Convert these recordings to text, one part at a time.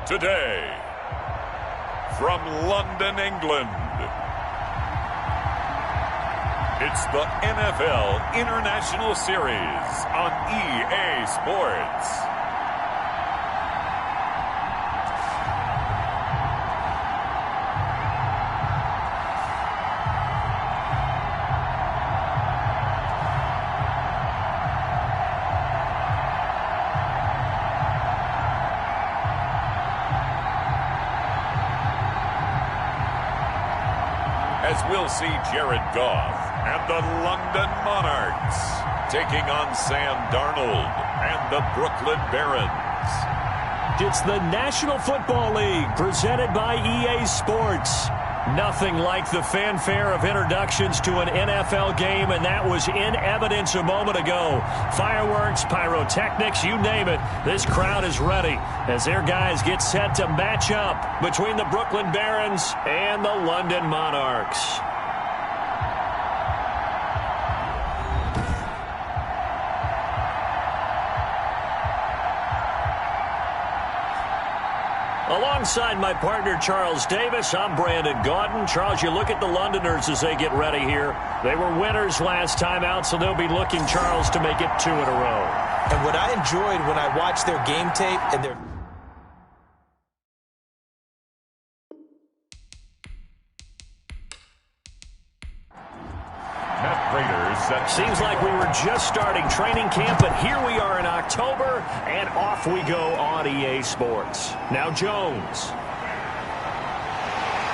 Today, from London, England, it's the NFL International Series on EA Sports. As we'll see Jared Goff and the London Monarchs taking on Sam Darnold and the Brooklyn Barons. It's the National Football League presented by EA Sports. Nothing like the fanfare of introductions to an NFL game, and that was in evidence a moment ago. Fireworks, pyrotechnics, you name it. This crowd is ready as their guys get set to match up between the Brooklyn Barons and the London Monarchs. Alongside my partner, Charles Davis, I'm Brandon Gaudin. Charles, you look at the Londoners as they get ready here. They were winners last time out, so they'll be looking, Charles, to make it 2 in a row. And what I enjoyed when I watched their game tape and their... Seems like we were just starting training camp, but here we are in October, and off we go on EA Sports. Now Jones.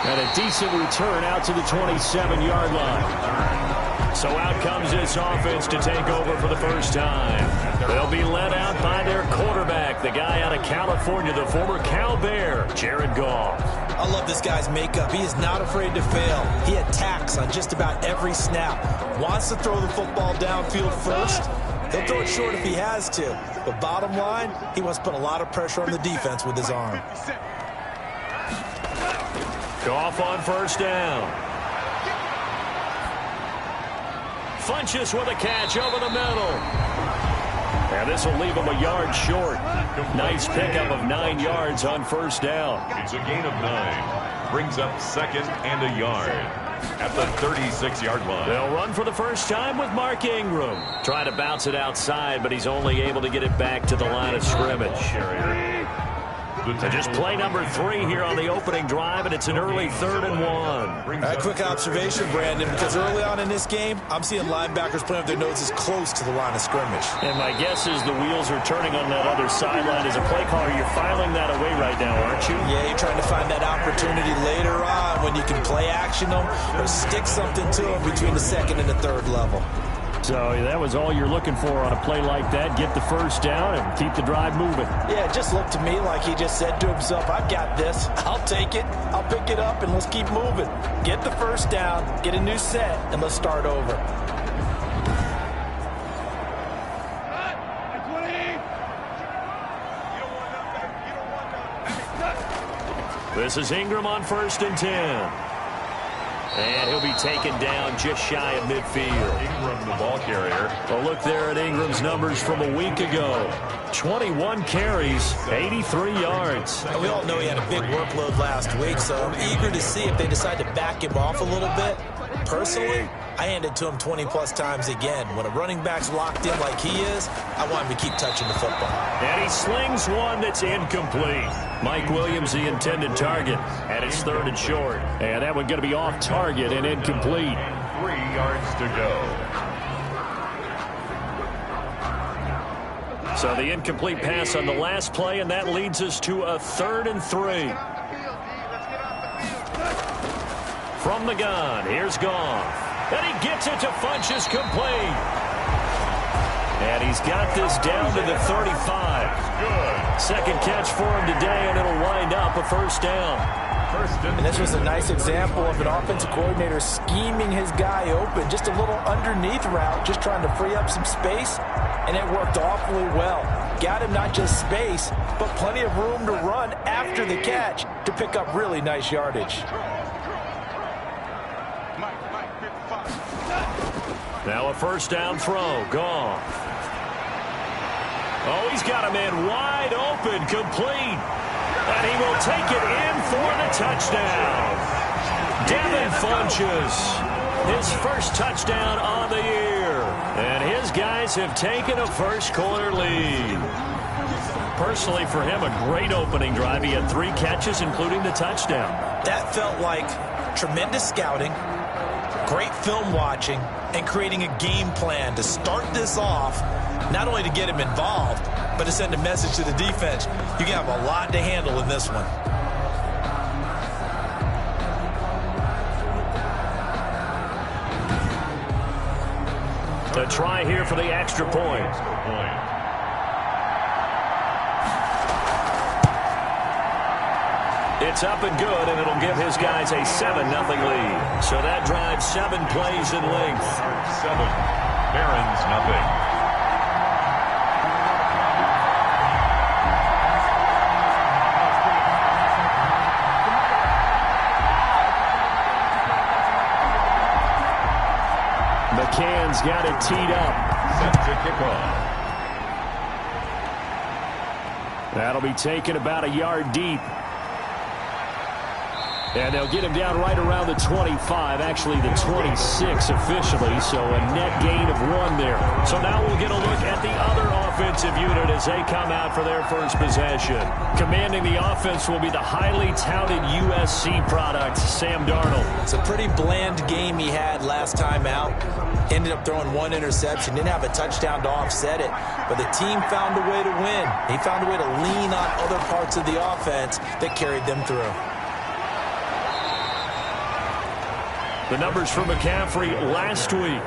And a decent return out to the 27-yard line. So out comes this offense to take over for the first time. They'll be led out by their quarterback, the guy out of California, the former Cal Bear, Jared Goff. I love this guy's makeup. He is not afraid to fail. He attacks on just about every snap. Wants to throw the football downfield first. He'll throw it short if he has to. But bottom line, he wants to put a lot of pressure on the defense with his arm. Goff on first down. Funches with a catch over the middle. And this will leave him a yard short. Nice pickup of 9 yards on first down. It's a gain of 9. Brings up second and a yard at the 36-yard line. They'll run for the first time with Mark Ingram. Try to bounce it outside, but he's only able to get it back to the line of scrimmage. And just play number 3 here on the opening drive, and it's an early 3rd and 1. A quick observation, Brandon, because early on in this game, I'm seeing linebackers playing with their noses close to the line of scrimmage. And my guess is the wheels are turning on that other sideline. As a play caller, you're filing that away right now, aren't you? Yeah, you're trying to find that opportunity later on when you can play action them or stick something to them between the 2nd and the 3rd level. So that was all you're looking for on a play like that. Get the first down and keep the drive moving. Yeah, it just looked to me like he just said to himself, I've got this. I'll take it. I'll pick it up, and let's keep moving. Get the first down, get a new set, and let's start over. This is Ingram on 1st and 10. And he'll be taken down just shy of midfield. Ingram, the ball carrier. A look there at Ingram's numbers from a week ago. 21 carries, 83 yards. And we all know he had a big workload last week, so I'm eager to see if they decide to back him off a little bit. Personally, I hand it to him 20-plus times again. When a running back's locked in like he is, I want him to keep touching the football. And he slings one that's incomplete. Mike Williams, the intended target, and it's 3rd and short. And that one going to be off target and incomplete. 3 yards to go. So the incomplete pass on the last play, and that leads us to a 3rd and 3. From the gun, here's Goff. And he gets it to Funches complete. And he's got this down to the 35. Good. Second catch for him today, and it'll wind up a first down. And this was a nice example of an offensive coordinator scheming his guy open. Just a little underneath route, just trying to free up some space, and it worked awfully well. Got him not just space, but plenty of room to run after the catch to pick up really nice yardage. Now a first down throw. Goff. Oh, he's got a man wide open, complete. And he take it in for the touchdown. Devin Funchess, his first touchdown on the year. And his guys have taken a first-quarter lead. Personally, for him, a great opening drive. He had 3 catches, including the touchdown. That felt like tremendous scouting, great film watching, and creating a game plan to start this off, not only to get him involved, but to send a message to the defense. You can have a lot to handle in this one. A try here for the extra point. It's up and good, and it'll give his guys a 7-0 lead. So that drives 7 plays in length. 7. Barons, nothing. McCann's got it teed up. Set to kickoff. That'll be taken about a yard deep. And they'll get him down right around the 25, actually the 26 officially, so a net gain of 1 there. So now we'll get a look at the other offensive unit as they come out for their first possession. Commanding the offense will be the highly touted USC product, Sam Darnold. It's a pretty bland game he had last time out. Ended up throwing 1 interception, didn't have a touchdown to offset it, but the team found a way to win. He found a way to lean on other parts of the offense that carried them through. The numbers for McCaffrey last week.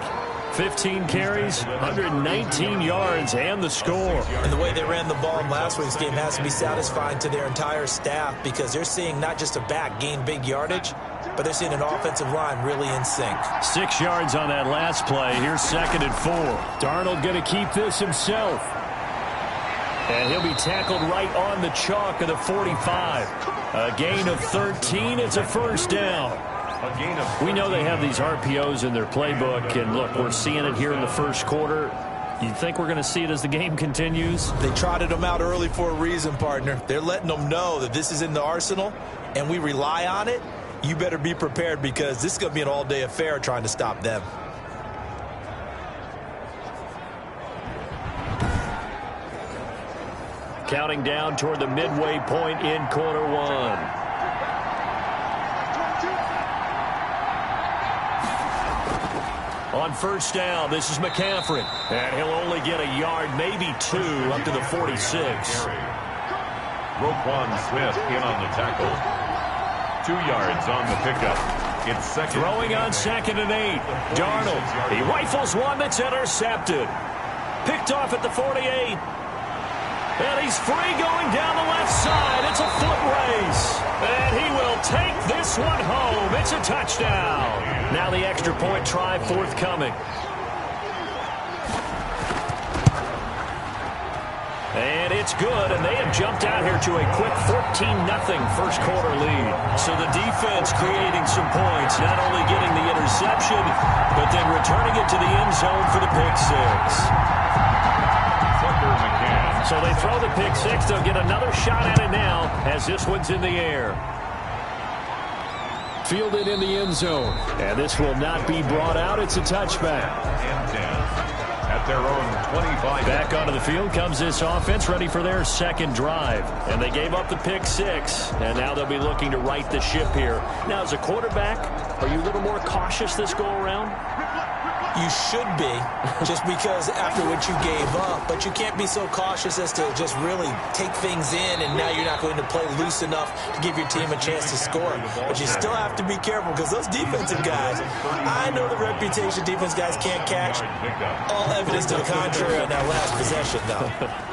15 carries, 119 yards, and the score. And the way they ran the ball in last week's game has to be satisfying to their entire staff because they're seeing not just a back gain big yardage, but they're seeing an offensive line really in sync. 6 yards on that last play. Here's 2nd and 4. Darnold going to keep this himself. And he'll be tackled right on the chalk of the 45. A gain of 13. It's a first down. We know they have these RPOs in their playbook, and look, we're seeing it here in the first quarter. You think we're going to see it as the game continues? They trotted them out early for a reason, partner. They're letting them know that this is in the arsenal, and we rely on it. You better be prepared because this is going to be an all-day affair trying to stop them. Counting down toward the midway point in quarter 1. On first down, this is McCaffrey. And he'll only get a yard, maybe 2, up to the 46. Roquan Smith in on the tackle. 2 yards on the pickup. It's second. Throwing on 2nd and 8. Darnold, he rifles one that's intercepted. Picked off at the 48. And he's free going down the left side. It's a foot race. And he will take this one home. It's a touchdown. Now the extra point try forthcoming. And it's good, and they have jumped out here to a quick 14-0 first quarter lead. So the defense creating some points, not only getting the interception, but then returning it to the end zone for the pick 6. So they throw the pick 6. They'll get another shot at it now as this one's in the air. Fielded in the end zone. And this will not be brought out. It's a touchback. And 10 at their own 25. Back onto the field comes this offense, ready for their second drive. And they gave up the pick 6. And now they'll be looking to right the ship here. Now, as a quarterback, are you a little more cautious this go-around? You should be, just because after what you gave up. But you can't be so cautious as to just really take things in, and now you're not going to play loose enough to give your team a chance to score. But you still have to be careful because those defensive guys, I know the reputation defense guys can't catch. All evidence to the contrary on that last possession, though.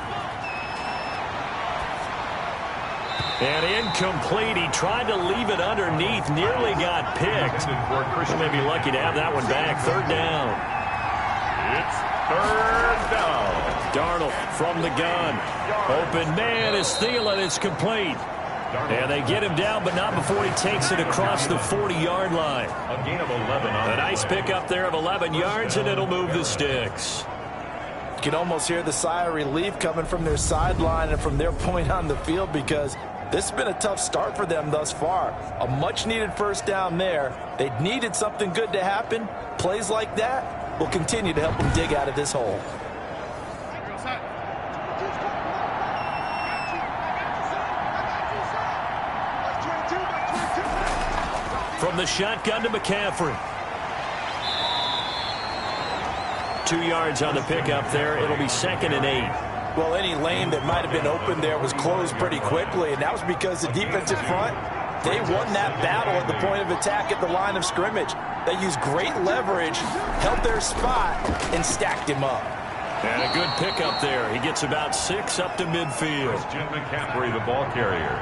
And incomplete. He tried to leave it underneath. Nearly got picked. May be lucky to have that one back. 3rd down. It's 3rd down. Darnold from the gun. Open man is Thielen. It's complete. And they get him down, but not before he takes it across the 40-yard line. A gain of 11. A nice pickup there of 11 yards, and it'll move the sticks. You can almost hear the sigh of relief coming from their sideline and from their point on the field because This has been a tough start for them thus far. A much-needed first down there. They needed something good to happen. Plays like that will continue to help them dig out of this hole. From the shotgun to McCaffrey. 2 yards on the pickup there. It'll be 2nd and 8. Well, any lane that might have been open there was closed pretty quickly, and that was because the defensive front, they won that battle at the point of attack at the line of scrimmage. They used great leverage, held their spot, and stacked him up. And a good pickup there. He gets about 6 up to midfield. Christian McCaffrey, the ball carrier.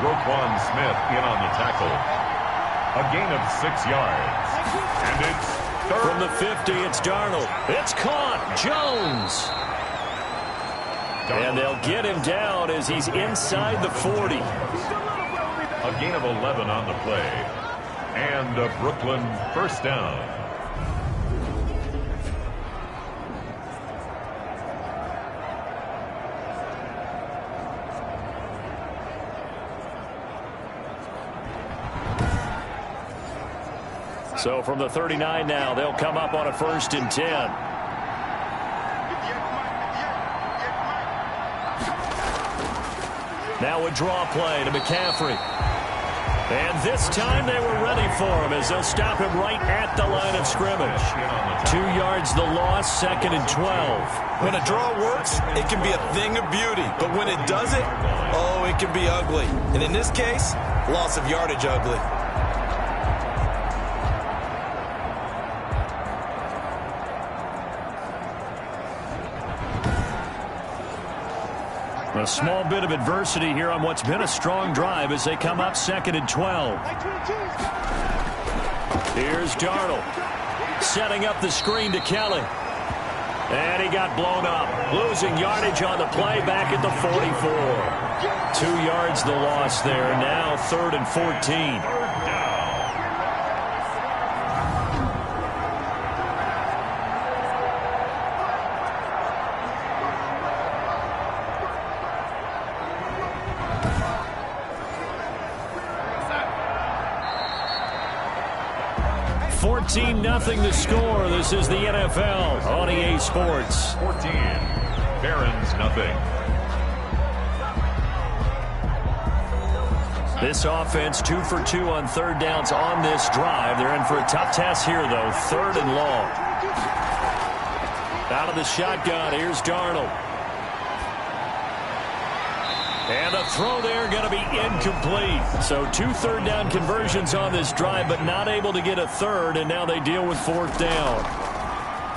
Roquan Smith in on the tackle. A gain of 6 yards. And it's third. From the 50, it's Darnold. It's caught. Jones. And they'll get him down as he's inside the 40. A gain of 11 on the play. And a Brooklyn first down. So from the 39 now, they'll come up on a 1st and 10. Now a draw play to McCaffrey. And this time they were ready for him as they'll stop him right at the line of scrimmage. 2 yards the loss, 2nd and 12. When a draw works, it can be a thing of beauty. But when it doesn't, oh, it can be ugly. And in this case, loss of yardage ugly. A small bit of adversity here on what's been a strong drive as they come up 2nd and 12. Here's Darnold setting up the screen to Kelly. And he got blown up. Losing yardage on the play back at the 44. 2 yards the loss there. Now 3rd and 14. 14-0 the score. This is the NFL on EA Sports. 14. Barons nothing. This offense 2 for 2 on 3rd downs on this drive. They're in for a tough task here, though. 3rd and long. Out of the shotgun, here's Darnold. And the throw there going to be incomplete. So 2 third down conversions on this drive, but not able to get a third, and now they deal with 4th down.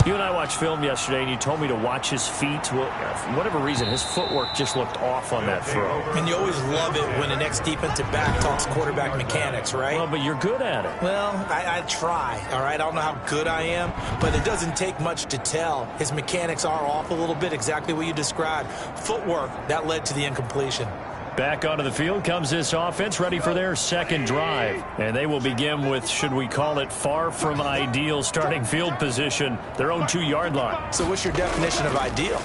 You and I watched film yesterday, and you told me to watch his feet. Well, for whatever reason, his footwork just looked off on that throw. And you always love it when the next defensive back talks quarterback mechanics, right? Well, but you're good at it. Well, I try, all right? I don't know how good I am, but it doesn't take much to tell. His mechanics are off a little bit, exactly what you described. Footwork, that led to the incompletion. Back onto the field comes this offense, ready for their 2nd drive. And they will begin with, should we call it, far from ideal starting field position, their own 2-yard line. So what's your definition of ideal?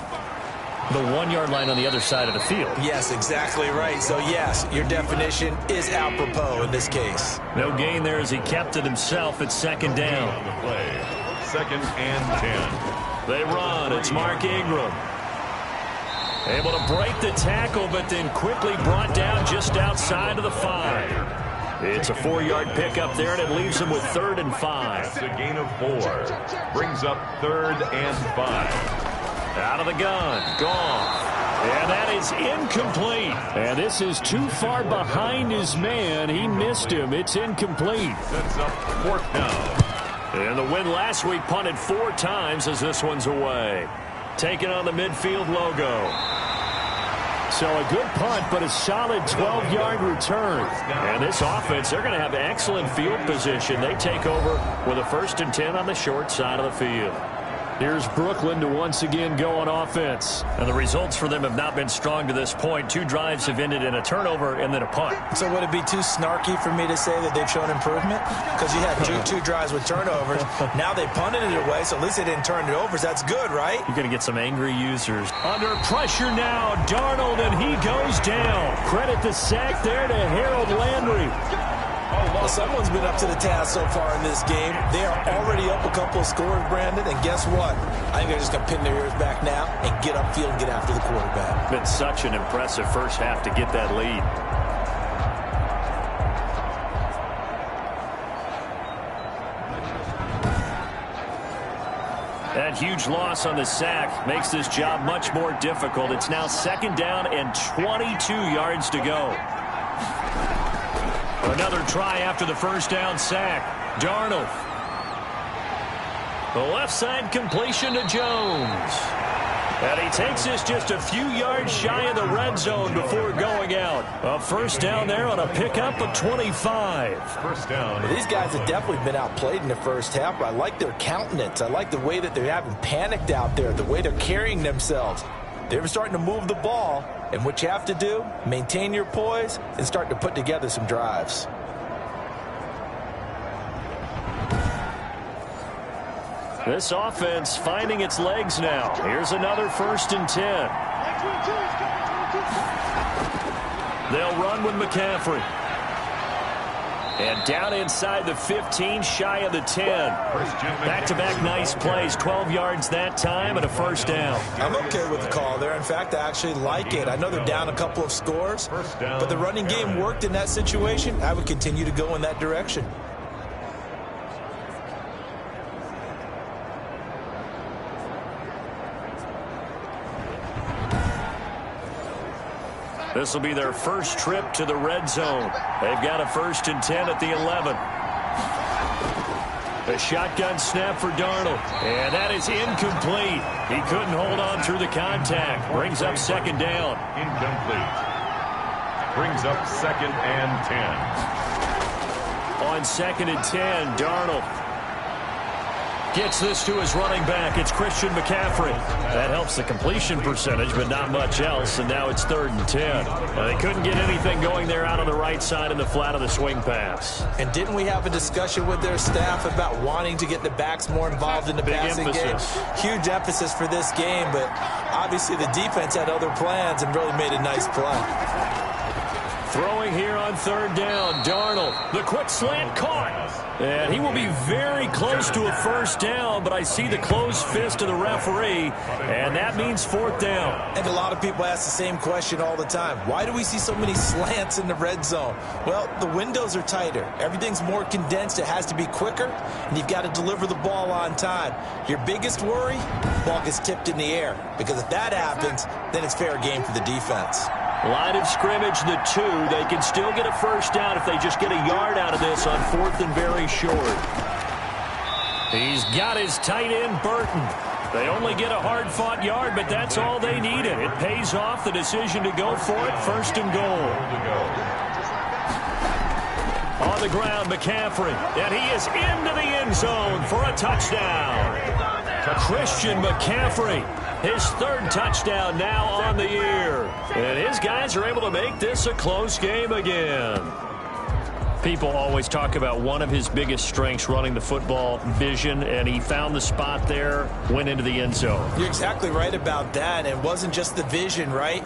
The 1-yard line on the other side of the field. Yes, exactly right. So, yes, your definition is apropos in this case. No gain there as he kept it himself at 2nd down. On the play. 2nd and 10. They run. It's Mark Ingram. Able to break the tackle, but then quickly brought down just outside of the 5. It's a 4-yard pickup there, and it leaves him with 3rd and 5. It's a gain of 4. Brings up 3rd and 5. Out of the gun. Gone. And that is incomplete. And this is too far behind his man. He missed him. It's incomplete. Sets up 4th down. And the win last week punted 4 times as this one's away. Taking on the midfield logo. So a good punt, but a solid 12-yard return. And this offense, they're going to have excellent field position. They take over with a 1st and 10 on the short side of the field. Here's Brooklyn to once again go on offense. And the results for them have not been strong to this point. 2 drives have ended in a turnover and then a punt. So would it be too snarky for me to say that they've shown improvement? Because you had two drives with turnovers. Now they punted it away, so at least they didn't turn it over. So that's good, right? You're going to get some angry users. Under pressure now, Darnold, and he goes down. Credit the sack there to Harold Landry. Well, someone's been up to the task so far in this game. They are already up a couple of scores, Brandon, and guess what? I think they're just going to pin their ears back now and get upfield and get after the quarterback. Been such an impressive first half to get that lead. That huge loss on the sack makes this job much more difficult. It's now 2nd down and 22 yards to go. Another try after the first down sack. Darnold. The left side completion to Jones. And he takes this just a few yards shy of the red zone before going out. A first down there on a pickup of 25. First down. Well, these guys have definitely been outplayed in the first half. I like their countenance. I like the way that they haven't panicked out there, the way they're carrying themselves. They're starting to move the ball. And what you have to do, maintain your poise and start to put together some drives. This offense finding its legs now. Here's another 1st and 10. They'll run with McCaffrey. And down inside the 15, shy of the 10. Back-to-back nice plays, 12 yards that time and a first down. I'm okay with the call there. In fact, I actually like it. I know they're down a couple of scores, but the running game worked in that situation. I would continue to go in that direction. This will be their first trip to the red zone. They've got a 1st and 10 at the 11. A shotgun snap for Darnold. And that is incomplete. He couldn't hold on through the contact. Brings up 2nd down. Incomplete. Brings up 2nd and 10. On 2nd and 10, Darnold gets this to his running back. It's Christian McCaffrey. That helps the completion percentage, but not much else. And now it's 3rd and 10. They couldn't get anything going there out on the right side in the flat of the swing pass. And didn't we have a discussion with their staff about wanting to get the backs more involved in the passing game? Huge emphasis for this game, but obviously the defense had other plans and really made a nice play. Throwing here on 3rd down, Darnold. The quick slant caught. And he will be very close to a first down, but I see the closed fist of the referee, and that means 4th down. And a lot of people ask the same question all the time. Why do we see so many slants in the red zone? Well, the windows are tighter. Everything's more condensed. It has to be quicker, and you've got to deliver the ball on time. Your biggest worry, ball gets tipped in the air, because if that happens, then it's fair game for the defense. Line of scrimmage, the 2. They can still get a first down if they just get a yard out of this on 4th and very short. He's got his tight end, Burton. They only get a hard-fought yard, but that's all they needed. It pays off the decision to go for it, 1st and goal. On the ground, McCaffrey, and he is into the end zone for a touchdown. Christian McCaffrey, his 3rd touchdown now on the year. And his guys are able to make this a close game again. People always talk about one of his biggest strengths, running the football, vision, and he found the spot there, went into the end zone. You're exactly right about that. It wasn't just the vision, right?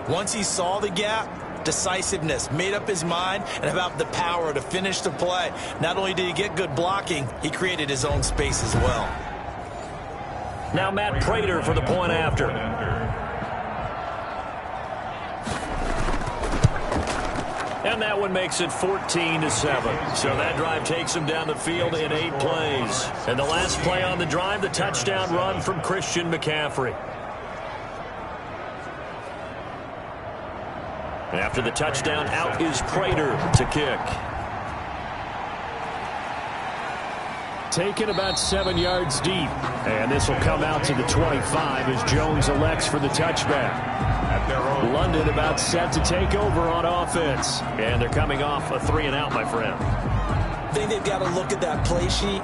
Once he saw the gap, decisiveness, made up his mind, and about the power to finish the play. Not only did he get good blocking, he created his own space as well. Now Matt Prater for the point after. And that one makes it 14-7. So that drive takes him down the field in 8 plays. And the last play on the drive, the touchdown run from Christian McCaffrey. After the touchdown, out is Prater to kick. Taken about 7 yards deep. And this will come out to the 25 as Jones elects for the touchback. London about set to take over on offense. And they're coming off a 3-and-out, my friend. I think they've got to look at that play sheet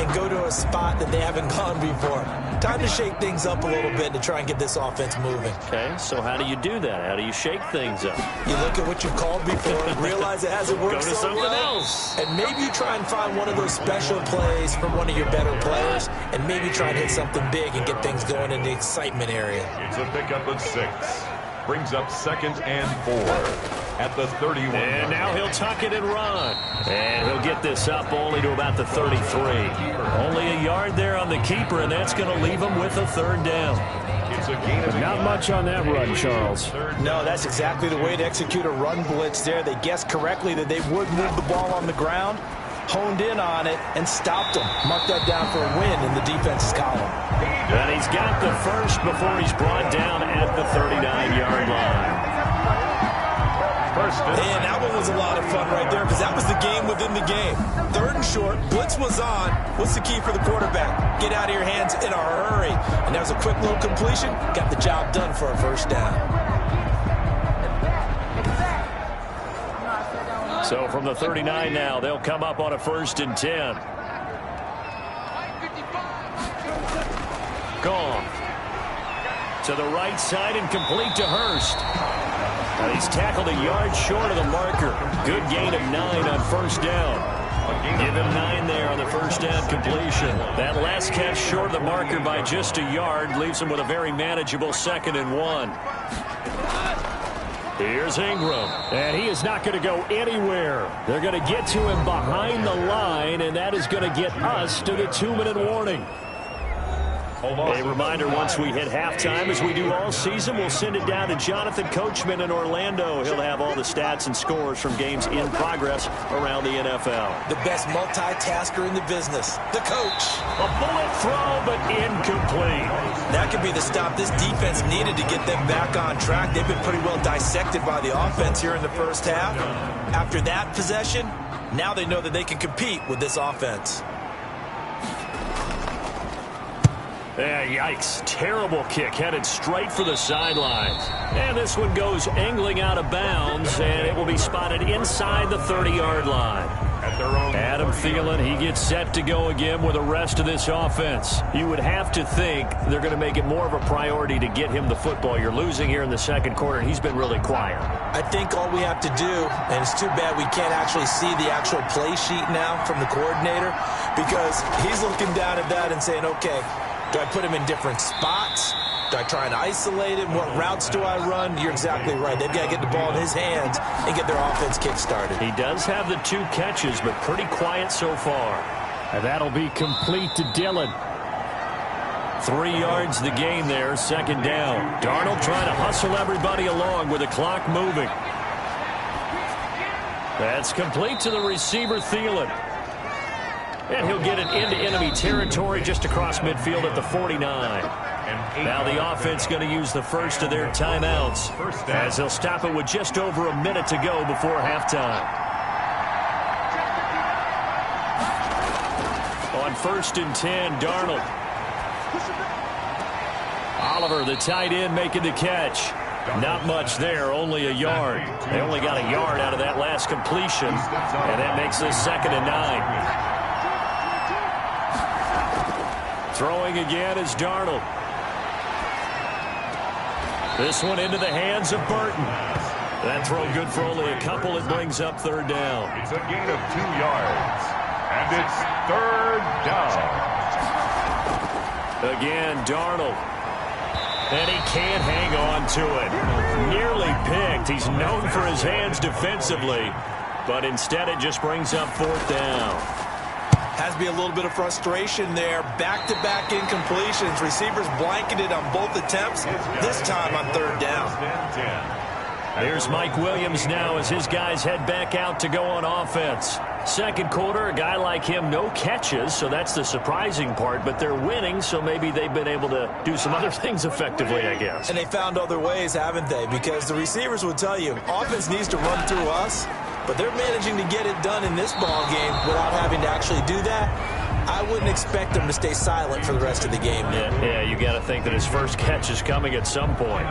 and go to a spot that they haven't gone before. Time to shake things up a little bit to try and get this offense moving. Okay, so how do you do that? How do you shake things up? You look at what you've called before, realize it hasn't worked Go to so something well, else. and maybe you try and find one of those special plays from one of your better players, and maybe try and hit something big and get things going in the excitement area. It's a pickup of 6. Brings up 2nd and 4 at the 31. And now he'll tuck it and run. And he'll get this up only to about the 33. Only a yard there on the keeper, and that's going to leave him with a 3rd down. It's a gain of Not much on that run, Charles. No, that's exactly the way to execute a run blitz there. They guessed correctly that they would move the ball on the ground, honed in on it, and stopped them. Mark that down for a win in the defense's column. And he's got the first before he's brought down at the 39-yard line. And that one was a lot of fun right there because that was the game within the game. 3rd and short, blitz was on. What's the key for the quarterback? Get out of your hands in a hurry. And that was a quick little completion. Got the job done for a 1st down. So from the 39 now, they'll come up on a 1st and 10. Gone. To the right side and complete to Hurst. And he's tackled a yard short of the marker. Good gain of 9 on 1st down. Give him 9 there on the 1st down completion. That last catch short of the marker by just a yard leaves him with a very manageable 2nd and 1. Here's Ingram. And he is not going to go anywhere. They're going to get to him behind the line, and that is going to get us to the 2-minute warning. A reminder, once we hit halftime, as we do all season, we'll send it down to Jonathan Coachman in Orlando. He'll have all the stats and scores from games in progress around the NFL. The best multitasker in the business, the coach. A bullet throw, but incomplete. That could be the stop this defense needed to get them back on track. They've been pretty well dissected by the offense here in the 1st half. After that possession, now they know that they can compete with this offense. Yeah, yikes. Terrible kick headed straight for the sidelines. And this one goes angling out of bounds, and it will be spotted inside the 30-yard line. Adam Thielen, he gets set to go again with the rest of this offense. You would have to think they're going to make it more of a priority to get him the football. You're losing here in the 2nd quarter, and he's been really quiet. I think all we have to do, and it's too bad we can't actually see the actual play sheet now from the coordinator, because he's looking down at that and saying, okay, do I put him in different spots? Do I try and isolate him? What routes do I run? You're exactly right. They've got to get the ball in his hands and get their offense kick-started. He does have the 2 catches, but pretty quiet so far. And that'll be complete to Dillon. 3 yards the gain there, 2nd down. Darnold trying to hustle everybody along with the clock moving. That's complete to the receiver, Thielen. And he'll get it into enemy territory just across midfield at the 49. Now the offense going to use the first of their timeouts as they'll stop it with just over a minute to go before halftime. On 1st and 10, Darnold. Oliver, the tight end, making the catch. Not much there, only a yard. They only got a yard out of that last completion, and that makes this 2nd and 9. Throwing again is Darnold. This one into the hands of Burton. That throw good for only a couple. It brings up 3rd down. It's a gain of 2 yards. And it's 3rd down. Again, Darnold. And he can't hang on to it. Nearly picked. He's known for his hands defensively. But instead it just brings up 4th down. Has to be a little bit of frustration there. Back-to-back incompletions. Receivers blanketed on both attempts. This time on 3rd down. Here's Mike Williams now as his guys head back out to go on offense. 2nd quarter, a guy like him, no catches, so that's the surprising part. But they're winning, so maybe they've been able to do some other things effectively, I guess. And they found other ways, haven't they? Because the receivers would tell you, offense needs to run through us. But they're managing to get it done in this ball game without having to actually do that. I wouldn't expect them to stay silent for the rest of the game. Yeah, you got to think that his first catch is coming at some point.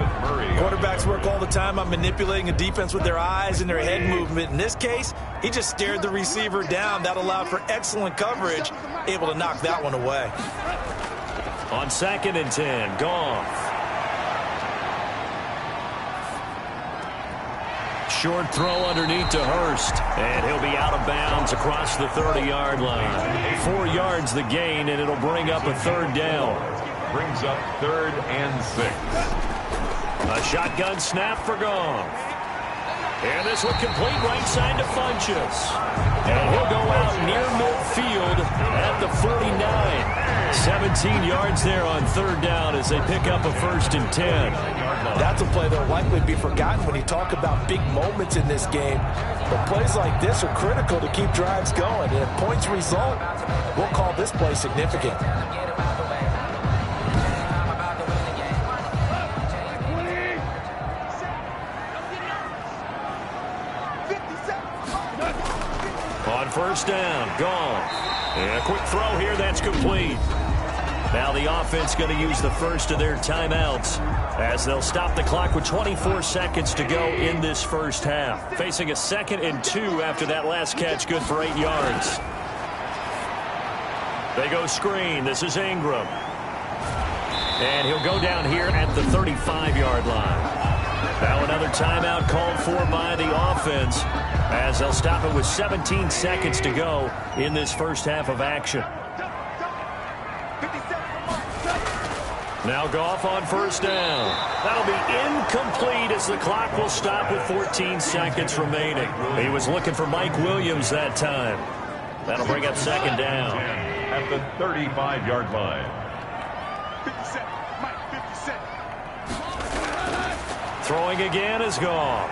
Quarterbacks work all the time on manipulating a defense with their eyes and their head movement. In this case, he just stared the receiver down. That allowed for excellent coverage, able to knock that one away. On 2nd and 10, Goff. Short throw underneath to Hurst, and he'll be out of bounds across the 30-yard line. 4 yards the gain, and it'll bring up a 3rd down. Brings up 3rd and 6. A shotgun snap for Goff. And this one complete right side to Funchess. And he'll go out near midfield at the 49. 17 yards there on 3rd down as they pick up a 1st and 10. That's a play that will likely be forgotten when you talk about big moments in this game. But plays like this are critical to keep drives going. And if points result, we'll call this play significant. On 1st down, Goff. And a quick throw here, that's complete. Now the offense going to use the first of their timeouts as they'll stop the clock with 24 seconds to go in this first half. Facing a 2nd and 2 after that last catch, good for 8 yards. They go screen. This is Ingram. And he'll go down here at the 35-yard line. Now another timeout called for by the offense as they'll stop it with 17 seconds to go in this first half of action. Now Goff on 1st down. That'll be incomplete as the clock will stop with 14 seconds remaining. He was looking for Mike Williams that time. That'll bring up 2nd down. At the 35-yard line. Throwing again is Goff.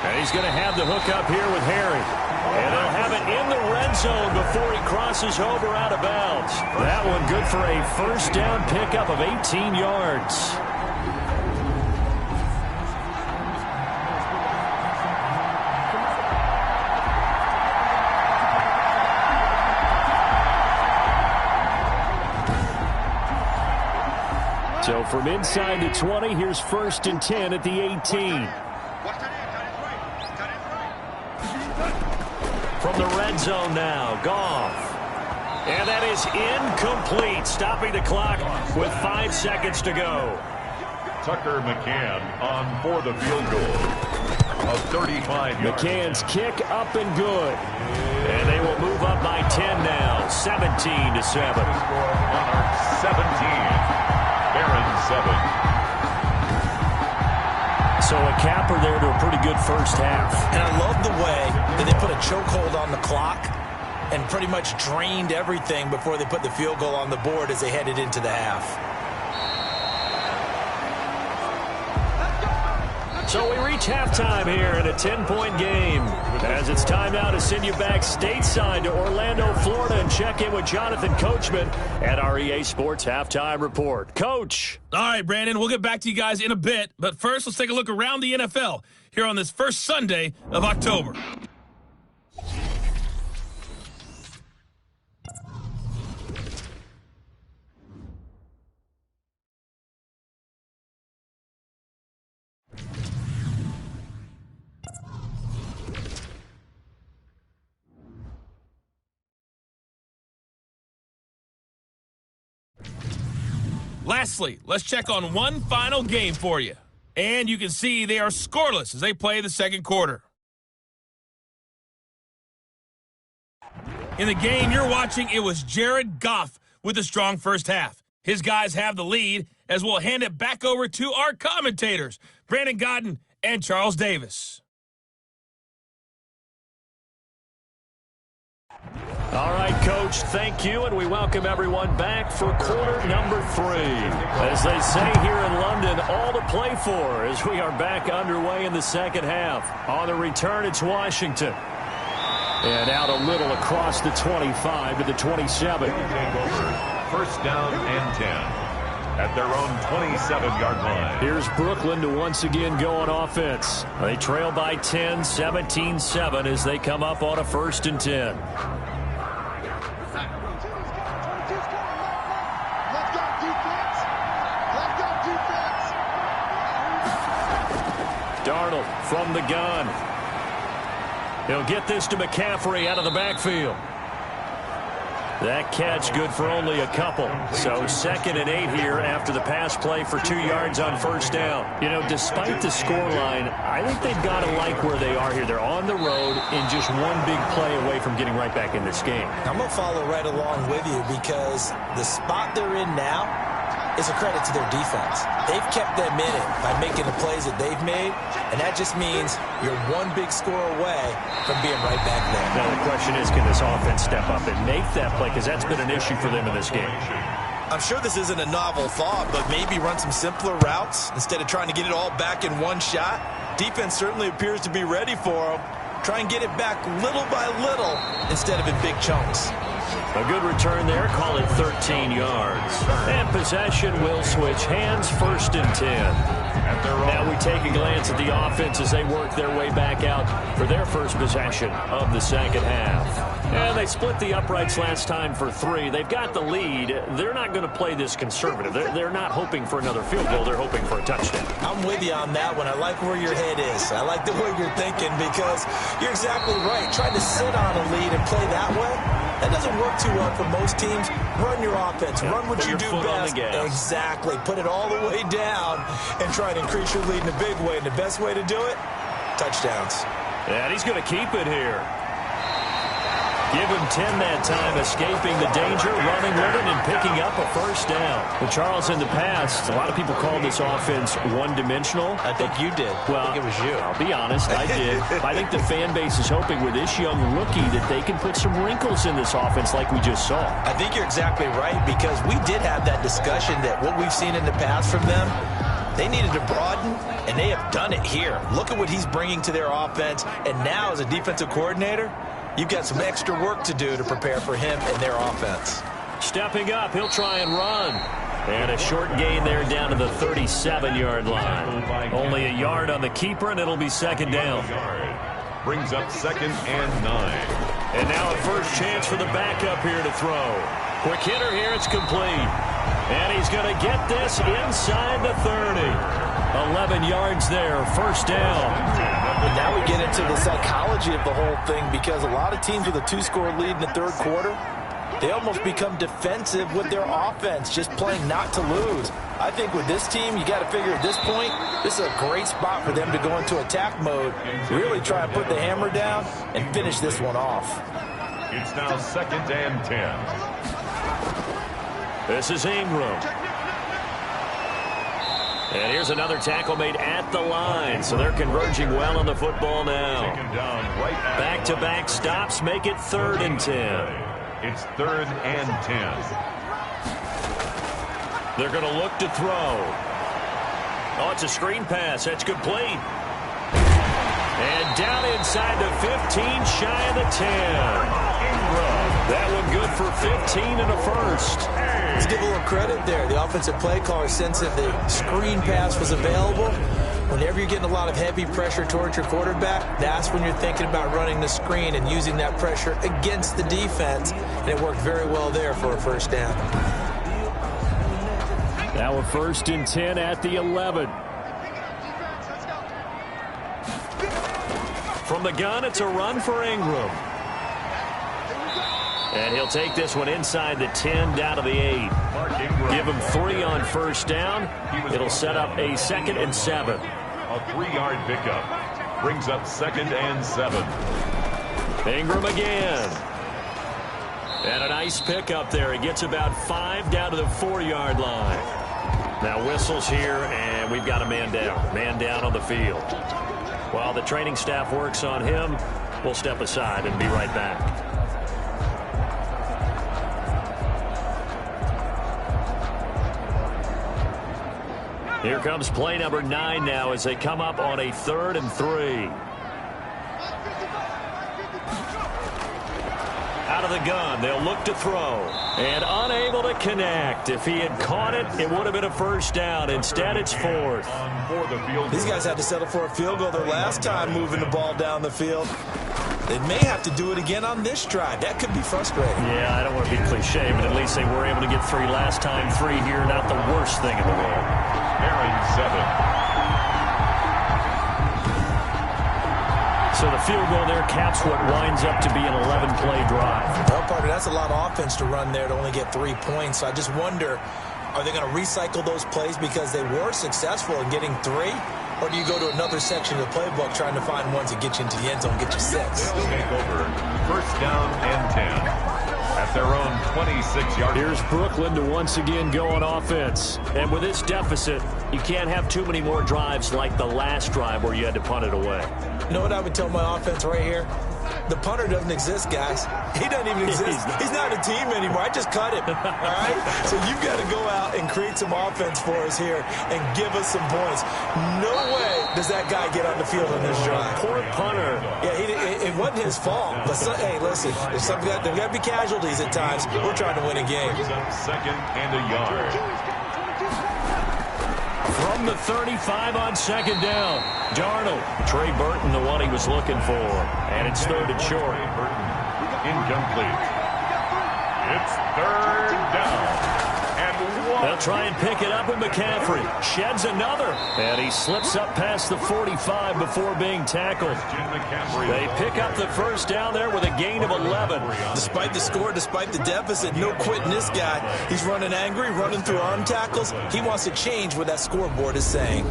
And he's going to have the hook up here with Harry. And they'll have it in the red zone before he crosses over out of bounds. That one good for a 1st down pickup of 18 yards. So from inside the 20, here's 1st and 10 at the 18. From the red zone now, Goff. And that is incomplete, stopping the clock with 5 seconds to go. Tucker McCann on for the field goal. A 35-yard. McCann's kick up and good. And they will move up by 10 now, 17-7. Monarchs 17. Barron 7. So a capper there to a pretty good first half. And I love the way that they put a chokehold on the clock and pretty much drained everything before they put the field goal on the board as they headed into the half. So we reach halftime here in a 10-point game. As it's time now to send you back stateside to Orlando, Florida, and check in with Jonathan Coachman at our EA Sports Halftime Report. Coach. All right, Brandon, we'll get back to you guys in a bit. But first, let's take a look around the NFL here on this first Sunday of October. Lastly, let's check on one final game for you. And you can see they are scoreless as they play the second quarter. In the game you're watching, it was Jared Goff with a strong first half. His guys have the lead as we'll hand it back over to our commentators, Brandon Godden and Charles Davis. All right, Coach, thank you, and we welcome everyone back for quarter number 3. As they say here in London, all to play for as we are back underway in the second half. On the return, it's Washington. And out a little across the 25 to the 27. First down and 10 at their own 27-yard line. Here's Brooklyn to once again go on offense. They trail by 10, 17-7 as they come up on a 1st and 10. Darnold from the gun. He'll get this to McCaffrey out of the backfield. That catch good for only a couple. So 2nd and 8 here after the pass play for 2 yards on first down. You know, despite the scoreline, I think they've got to like where they are here. They're on the road and just one big play away from getting right back in this game. I'm going to follow right along with you because the spot they're in now is a credit to their defense. They've kept them in it by making the plays that they've made, and that just means you're one big score away from being right back there. Now the question is, can this offense step up and make that play? Because that's been an issue for them in this game. I'm sure this isn't a novel thought, but maybe run some simpler routes instead of trying to get it all back in one shot. Defense certainly appears to be ready for them. Try and get it back little by little instead of in big chunks. A good return there. Call it 13 yards. And possession will switch hands, 1st and 10. Now we take a glance at the offense as they work their way back out for their first possession of the second half. And they split the uprights last time for 3. They've got the lead. They're not going to play this conservative. They're not hoping for another field goal. They're hoping for a touchdown. I'm with you on that one. I like where your head is. I like the way you're thinking because you're exactly right. Trying to sit on a lead and play that way, that doesn't work too well for most teams. Run your offense. Run what you do best. Exactly. Put it all the way down and try to increase your lead in a big way. And the best way to do it, touchdowns. And he's going to keep it here. Give him 10 that time, escaping the danger, running with it, and picking up a first down. Well, Charles, in the past, a lot of people call this offense one-dimensional. I think you did. Well, I think it was you. I'll be honest, I did. I think the fan base is hoping with this young rookie that they can put some wrinkles in this offense like we just saw. I think you're exactly right because we did have that discussion that what we've seen in the past from them, they needed to broaden, and they have done it here. Look at what he's bringing to their offense, and now as a defensive coordinator, you've got some extra work to do to prepare for him and their offense. Stepping up, he'll try and run. And a short gain there down to the 37-yard line. Only a yard on the keeper, and it'll be 2nd down. Brings up 2nd and 9. And now a first chance for the backup here to throw. Quick hitter here, it's complete. And he's going to get this inside the 30. 11 yards there, first down. And now we get into the psychology of the whole thing because a lot of teams with a 2-score lead in the 3rd quarter, they almost become defensive with their offense, just playing not to lose. I think with this team, you got to figure at this point, this is a great spot for them to go into attack mode, really try and put the hammer down and finish this one off. It's now 2nd and 10. This is Ingram. And here's another tackle made at the line, so they're converging well on the football now. Back-to-back stops make it 3rd and 10. It's 3rd and 10. They're going to look to throw. Oh, it's a screen pass. That's complete. And down inside the 15, shy of the 10. That one good for 15 and a first. Let's give a little credit there. The offensive play caller sensed that the screen pass was available. Whenever you're getting a lot of heavy pressure towards your quarterback, that's when you're thinking about running the screen and using that pressure against the defense. And it worked very well there for a first down. Now a 1st and 10 at the 11. From the gun, it's a run for Ingram. And he'll take this one inside the 10 down to the 8. Give him 3 on first down. It'll set up a 2nd and 7. A 3-yard pickup. Brings up 2nd and 7. Ingram again. And a nice pickup there. He gets about 5 down to the 4-yard line. Now whistles here, and we've got a man down. Man down on the field. While the training staff works on him, we'll step aside and be right back. Here comes play number 9 now as they come up on a 3rd and 3. Out of the gun, they'll look to throw. And unable to connect. If he had caught it, it would have been a first down. Instead, it's 4th. These guys had to settle for a field goal their last time moving the ball down the field. They may have to do it again on this drive. That could be frustrating. Yeah, I don't want to be cliche, but at least they were able to get 3 last time. 3 here, not the worst thing in the world. Aaron 7. So the field goal there caps what winds up to be an 11-play drive. Well, partner, that's a lot of offense to run there to only get 3 points. So I just wonder, are they going to recycle those plays because they were successful in getting 3? Or do you go to another section of the playbook trying to find ones that get you into the end zone, get you 6? They'll take over 1st down and 10. At their own 26-yard. Here's Brooklyn to once again go on offense. And with this deficit, you can't have too many more drives like the last drive where you had to punt it away. You know what I would tell my offense right here? The punter doesn't exist, guys. He doesn't even exist. He's not a team anymore. I just cut him, all right? So you've got to go out and create some offense for us here and give us some points. No way does that guy get on the field on this drive. Poor punter. Yeah, it wasn't his fault. But, hey, listen, there's got to be casualties at times. We're trying to win a game. 2nd and a yard. From the 35 on 2nd down. Darnold. Trey Burton, the one he was looking for. And it's 3rd and short. Burton, incomplete. It's 3rd down. And 1. They'll try and pick it up with McCaffrey. Sheds another. And he slips up past the 45 before being tackled. They pick up the 1st down there with a gain of 11. Despite the score, despite the deficit, no quitting this guy. He's running angry, running through arm tackles. He wants to change what that scoreboard is saying.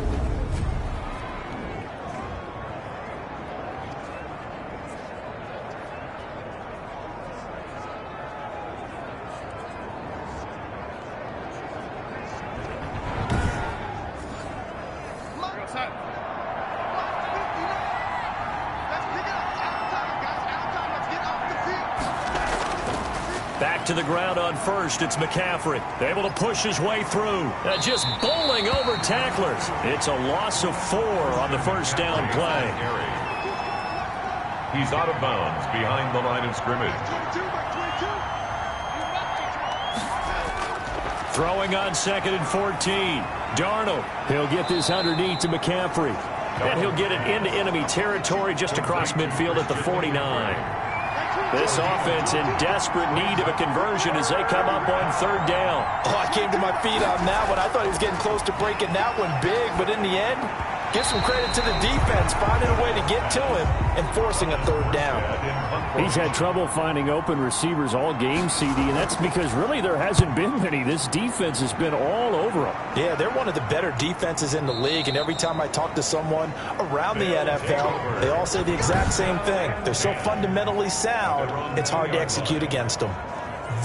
Back to the ground on 1st. It's McCaffrey. Able to push his way through. Just bowling over tacklers. It's a loss of 4 on the 1st down play. He's out of bounds behind the line of scrimmage. Throwing on 2nd and 14. Darnold. He'll get this underneath to McCaffrey. And he'll get it into enemy territory just across midfield at the 49. This offense in desperate need of a conversion as they come up on 3rd down. Oh, I came to my feet on that one. I thought he was getting close to breaking that one big, but in the end, give some credit to the defense, finding a way to get to him and forcing a 3rd down. He's had trouble finding open receivers all game, CD, and that's because really there hasn't been many. This defense has been all over him. Yeah, they're one of the better defenses in the league, and every time I talk to someone around the NFL, they all say the exact same thing. They're so fundamentally sound, it's hard to execute against them.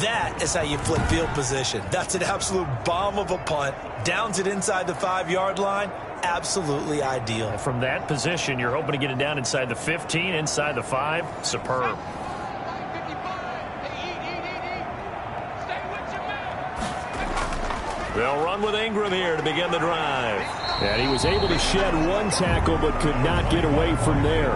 That is how you flip field position. That's an absolute bomb of a punt. Downs it inside the 5-yard line. Absolutely ideal. From that position, you're hoping to get it down inside the 15, inside the 5. Superb. They'll run with Ingram here to begin the drive. And he was able to shed 1 tackle but could not get away from there.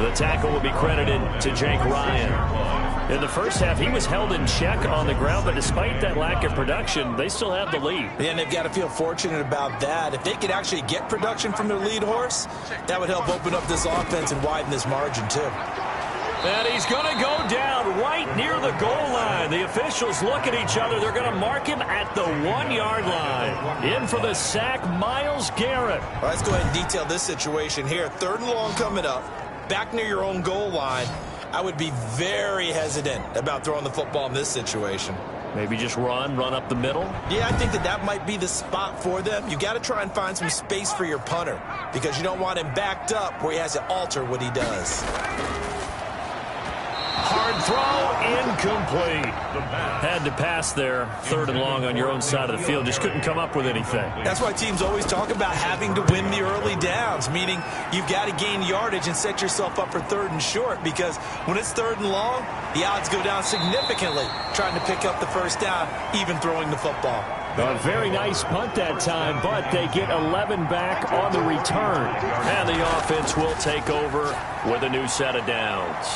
The tackle will be credited to Jake Ryan. In the first half, he was held in check on the ground, but despite that lack of production, they still have the lead. And they've got to feel fortunate about that. If they could actually get production from their lead horse, that would help open up this offense and widen this margin, too. And he's going to go down right near the goal line. The officials look at each other. They're going to mark him at the 1-yard line. In for the sack, Myles Garrett. All right, let's go ahead and detail this situation here. 3rd and long coming up, back near your own goal line. I would be very hesitant about throwing the football in this situation. Maybe just run up the middle? Yeah, I think that might be the spot for them. You got to try and find some space for your punter because you don't want him backed up where he has to alter what he does. Hard throw, incomplete. Had to pass there, 3rd and long on your own side of the field. Just couldn't come up with anything. That's why teams always talk about having to win the early downs, meaning you've got to gain yardage and set yourself up for 3rd and short because when it's 3rd and long, the odds go down significantly trying to pick up the 1st down, even throwing the football. A very nice punt that time, but they get 11 back on the return. And the offense will take over with a new set of downs.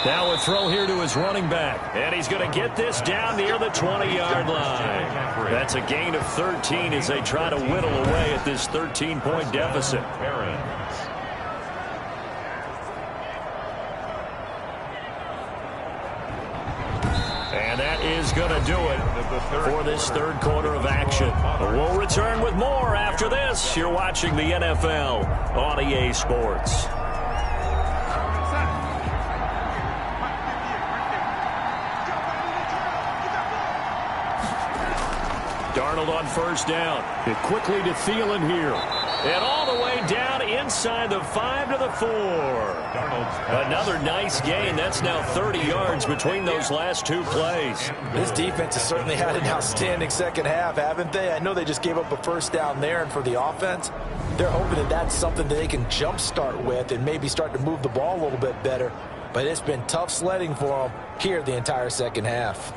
Now a throw here to his running back. And he's going to get this down near the 20-yard line. That's a gain of 13 as they try to whittle away at this 13-point deficit. And that is going to do it for this 3rd quarter of action. We'll return with more after this. You're watching the NFL on EA Sports. Darnold on first down. It quickly to Thielen here. And all the way down inside the 5 to the 4. Another nice gain. That's now 30 yards between those last two plays. This defense has certainly had an outstanding second half, haven't they? I know they just gave up a first down there, and for the offense, they're hoping that that's something that they can jumpstart with and maybe start to move the ball a little bit better. But it's been tough sledding for them here the entire second half.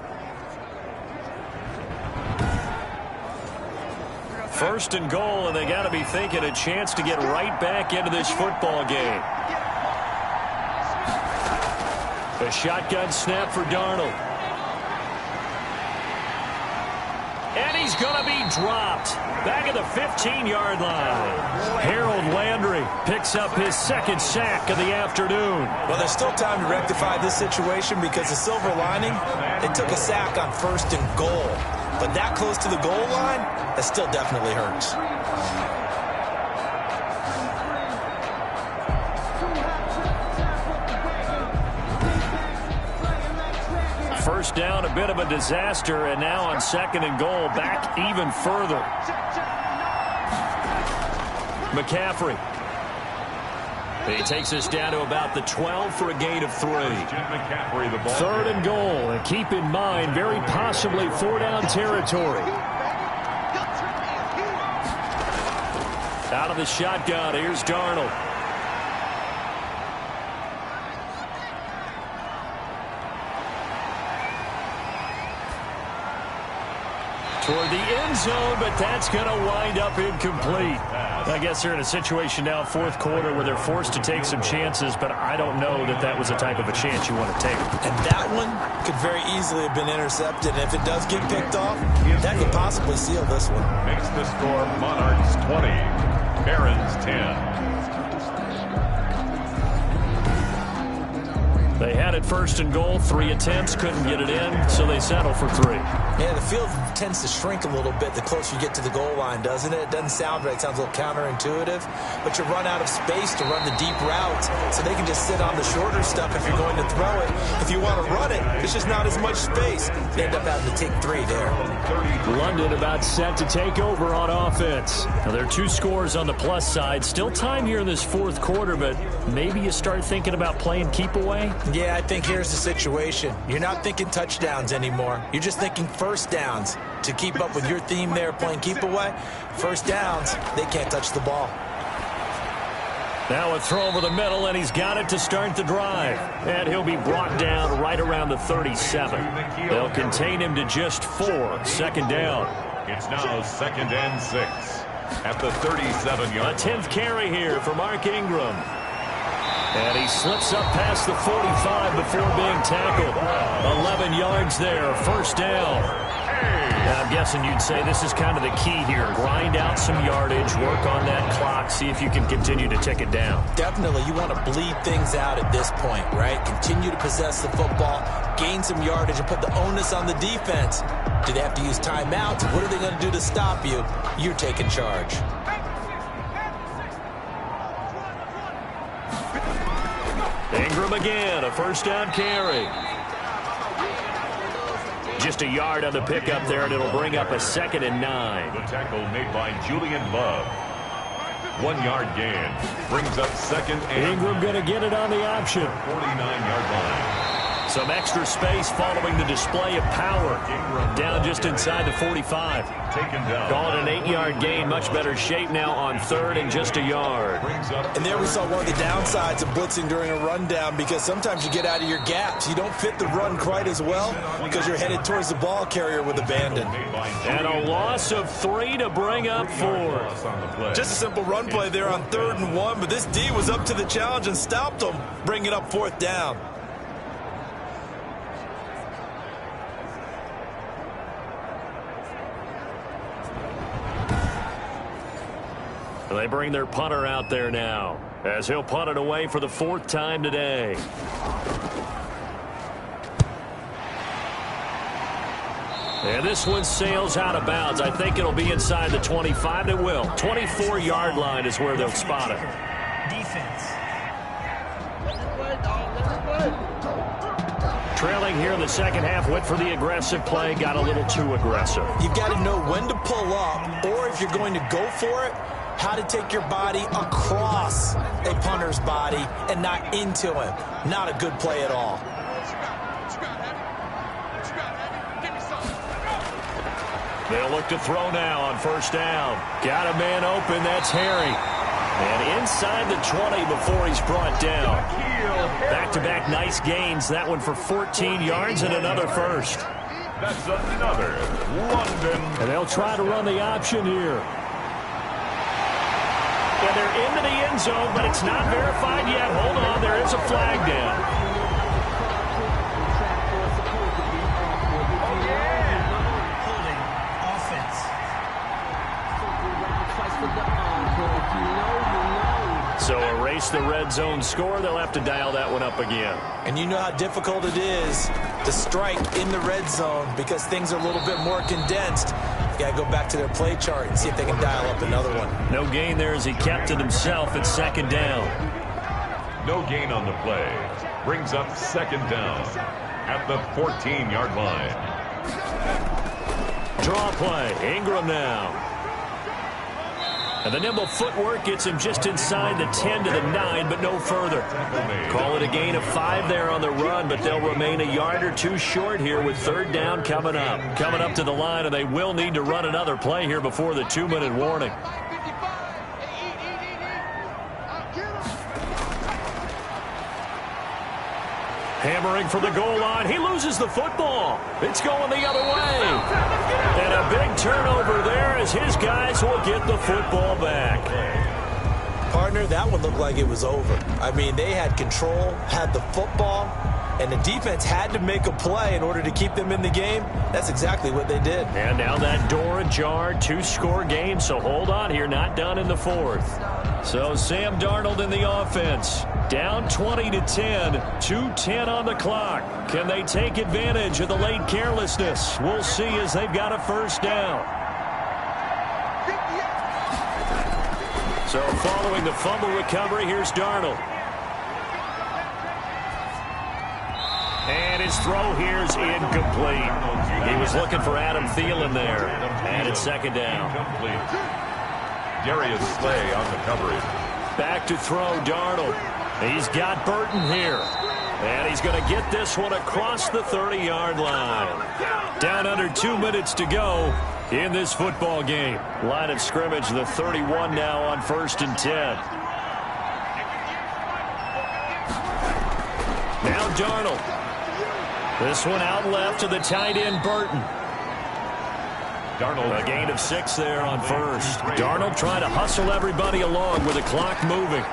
First and goal, and they got to be thinking a chance to get right back into this football game. A shotgun snap for Darnold. And he's going to be dropped. Back at the 15-yard line. Harold Landry picks up his second sack of the afternoon. Well, there's still time to rectify this situation because the silver lining, they took a sack on first and goal. But that close to the goal line, that still definitely hurts. First down, a bit of a disaster, and now on second and goal, back even further. McCaffrey. He takes us down to about the 12 for a gain of 3. Third and goal, and keep in mind, very possibly 4-down territory. Out of the shotgun, here's Darnold. Toward the end zone, but that's going to wind up incomplete. I guess they're in a situation now, fourth quarter, where they're forced to take some chances, but I don't know that that was the type of a chance you want to take. And that one could very easily have been intercepted. And if it does get picked off, that could possibly seal this one. Makes the score Monarchs 20, Barons 10. They had it first and goal, 3 attempts, couldn't get it in, so they settle for 3. Yeah, the field tends to shrink a little bit the closer you get to the goal line, doesn't it? It doesn't sound right. It sounds a little counterintuitive. But you run out of space to run the deep routes, so they can just sit on the shorter stuff if you're going to throw it. If you want to run it, there's just not as much space. They end up having to take 3 there. London about set to take over on offense. Now, there are 2 scores on the plus side. Still time here in this fourth quarter, but maybe you start thinking about playing keep away? Yeah, I think here's the situation. You're not thinking touchdowns anymore. You're just thinking first downs. To keep up with your theme there, playing keep away, first downs, they can't touch the ball. Now a throw over the middle, and he's got it to start the drive. And he'll be brought down right around the 37. They'll contain him to just 4. Second down. It's now second and 6 at the 37-yard. A 10th carry here for Mark Ingram. And he slips up past the 45 before being tackled. 11 yards there, first down. Now, I'm guessing you'd say this is kind of the key here. Grind out some yardage, work on that clock, see if you can continue to tick it down. Definitely, you want to bleed things out at this point, right? Continue to possess the football, gain some yardage, and put the onus on the defense. Do they have to use timeouts? What are they going to do to stop you? You're taking charge. Ingram again, a first down carry. Just a yard on the pickup there, and it'll bring up a 2nd and 9. The tackle made by Julian Love. 1-yard gain. Brings up 2nd and Ingram going to get it on the option. 49-yard line. Some extra space following the display of power. Down just inside the 45. Taken down. Call it an 8-yard gain. Much better shape now on 3rd and just a yard. And there we saw one of the downsides of blitzing during a rundown, because sometimes you get out of your gaps. You don't fit the run quite as well because you're headed towards the ball carrier with abandon. And a loss of 3 to bring up 4. Just a simple run play there on 3rd and 1, but this D was up to the challenge and stopped them, bringing up 4th down. They bring their punter out there now, as he'll punt it away for the 4th time today. And this one sails out of bounds. I think it'll be inside the 25. It will. 24-yard line is where they'll spot it. trailing here in the second half, went for the aggressive play, got a little too aggressive. You've got to know when to pull up, or if you're going to go for it, how to take your body across a punter's body and not into him. Not a good play at all. They'll look to throw now on first down. Got a man open. That's Harry. And inside the 20 before he's brought down. Back-to-back nice gains. That one for 14 yards and another first. That's another London. And they'll try to run the option here. And they're into the end zone, but it's not verified yet. Hold on, there is a flag down. So erase the red zone score. They'll have to dial that one up again. And you know how difficult it is to strike in the red zone because things are a little bit more condensed. You got to go back to their play chart and see if they can dial up another one. No gain there as he kept it himself at second down. No gain on the play. Brings up second down at the 14-yard line. Draw play. Ingram now. And the nimble footwork gets him just inside the 10 to the 9, but no further. Call it a gain of 5 there on the run, but they'll remain a yard or two short here with third down coming up. Coming up to the line, and they will need to run another play here before the 2-minute warning. Hammering for the goal line. He loses the football. It's going the other way. And a big turnover there as his guys will get the football back. Partner, that one looked like it was over. I mean, they had control, had the football, and the defense had to make a play in order to keep them in the game. That's exactly what they did. And now that door ajar, 2-score game, so hold on here, not done in the fourth. So Sam Darnold in the offense. Down 20-10, 2:10 on the clock. Can they take advantage of the late carelessness? We'll see as they've got a first down. So following the fumble recovery, here's Darnold. And his throw here's incomplete. He was looking for Adam Thielen there. And it's second down. Darius Slay on the coverage. Back to throw, Darnold. He's got Burton here. And he's going to get this one across the 30-yard line. Down under 2 minutes to go in this football game. Line of scrimmage, the 31 now on 1st and 10. Now Darnold. This one out left to the tight end, Burton. Darnold. A gain of 6 there on first. Darnold trying to hustle everybody along with the clock moving.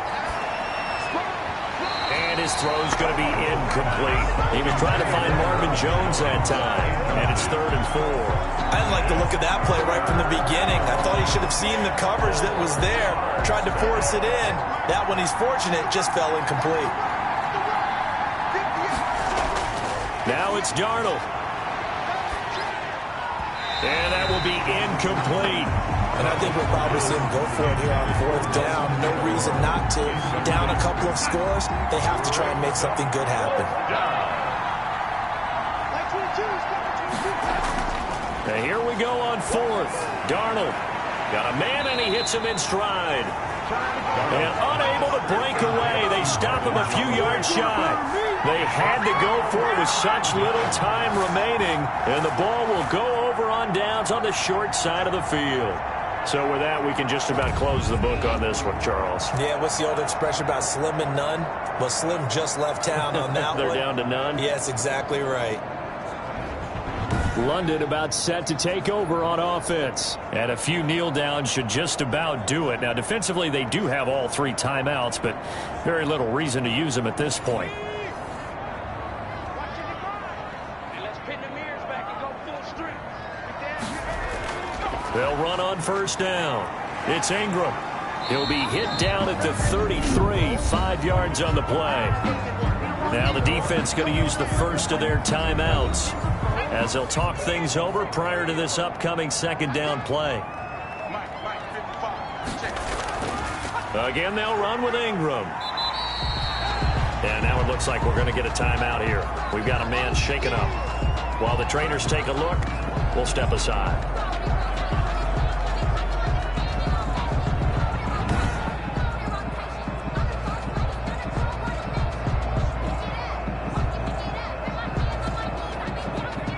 And his throw's going to be incomplete. He was trying to find Marvin Jones that time. And it's 3rd and 4. I didn't like the look of that play right from the beginning. I thought he should have seen the coverage that was there. Tried to force it in. That one, he's fortunate, just fell incomplete. Now it's Darnold. And that will be incomplete. And I think we'll probably see him go for it here on 4th down. No reason not to. Down a couple of scores, they have to try and make something good happen. And here we go on 4th. Darnold got a man, and he hits him in stride. And unable to break away. They stop him a few yards shy. They had to go for it with such little time remaining. And the ball will go over on downs on the short side of the field. So with that, we can just about close the book on this one, Charles. Yeah, what's the old expression about slim and none? Well, Slim just left town on that They're one. down to none? Yes, exactly right. London about set to take over on offense. And a few kneel downs should just about do it. Now, defensively, they do have all 3 timeouts, but very little reason to use them at this point. They'll run on first down. It's Ingram. He'll be hit down at the 33, 5 yards on the play. Now the defense going to use the first of their timeouts as they'll talk things over prior to this upcoming second down play. Again, they'll run with Ingram. And now it looks like we're going to get a timeout here. We've got a man shaken up. While the trainers take a look, we'll step aside.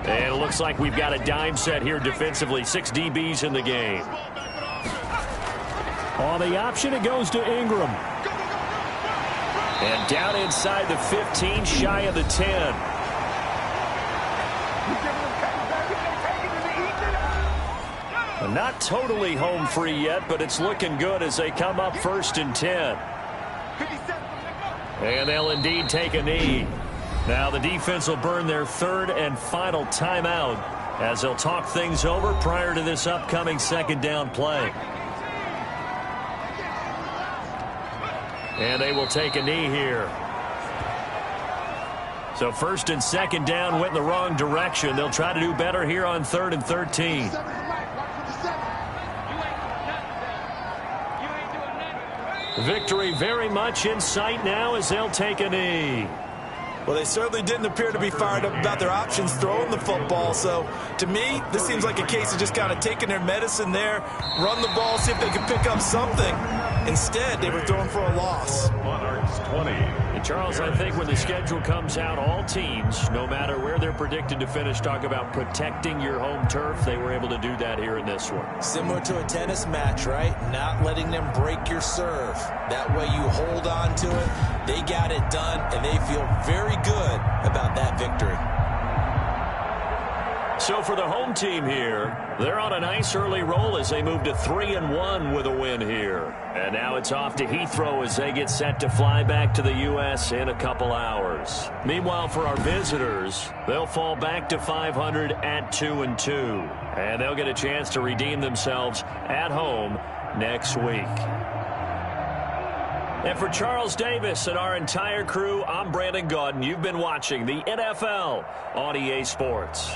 And it looks like we've got a dime set here defensively. 6 DBs in the game. On the option, it goes to Ingram. And down inside the 15, shy of the 10. Not totally home free yet, but it's looking good as they come up 1st and 10. And they'll indeed take a knee. Now the defense will burn their 3rd and final timeout as they'll talk things over prior to this upcoming 2nd down play. And they will take a knee here. So 1st and 2nd down went in the wrong direction. They'll try to do better here on 3rd and 13. Victory very much in sight now as they'll take a knee. Well, they certainly didn't appear to be fired up about their options throwing the football. So, to me, this seems like a case of just kind of taking their medicine there, run the ball, see if they can pick up something. Instead, they were throwing for a loss. Monarchs 20. And Charles, I think when the schedule comes out, all teams, no matter where they're predicted to finish, talk about protecting your home turf. They were able to do that here in this one. Similar to a tennis match, right? Not letting them break your serve. That way you hold on to it. They got it done, and they feel very good about that victory. So for the home team here, they're on a nice early roll as they move to 3-1 with a win here. And now it's off to Heathrow as they get set to fly back to the U.S. in a couple hours. Meanwhile, for our visitors, they'll fall back to 500 at 2-2. And they'll get a chance to redeem themselves at home next week. And for Charles Davis and our entire crew, I'm Brandon Gaudin. You've been watching the NFL on EA Sports.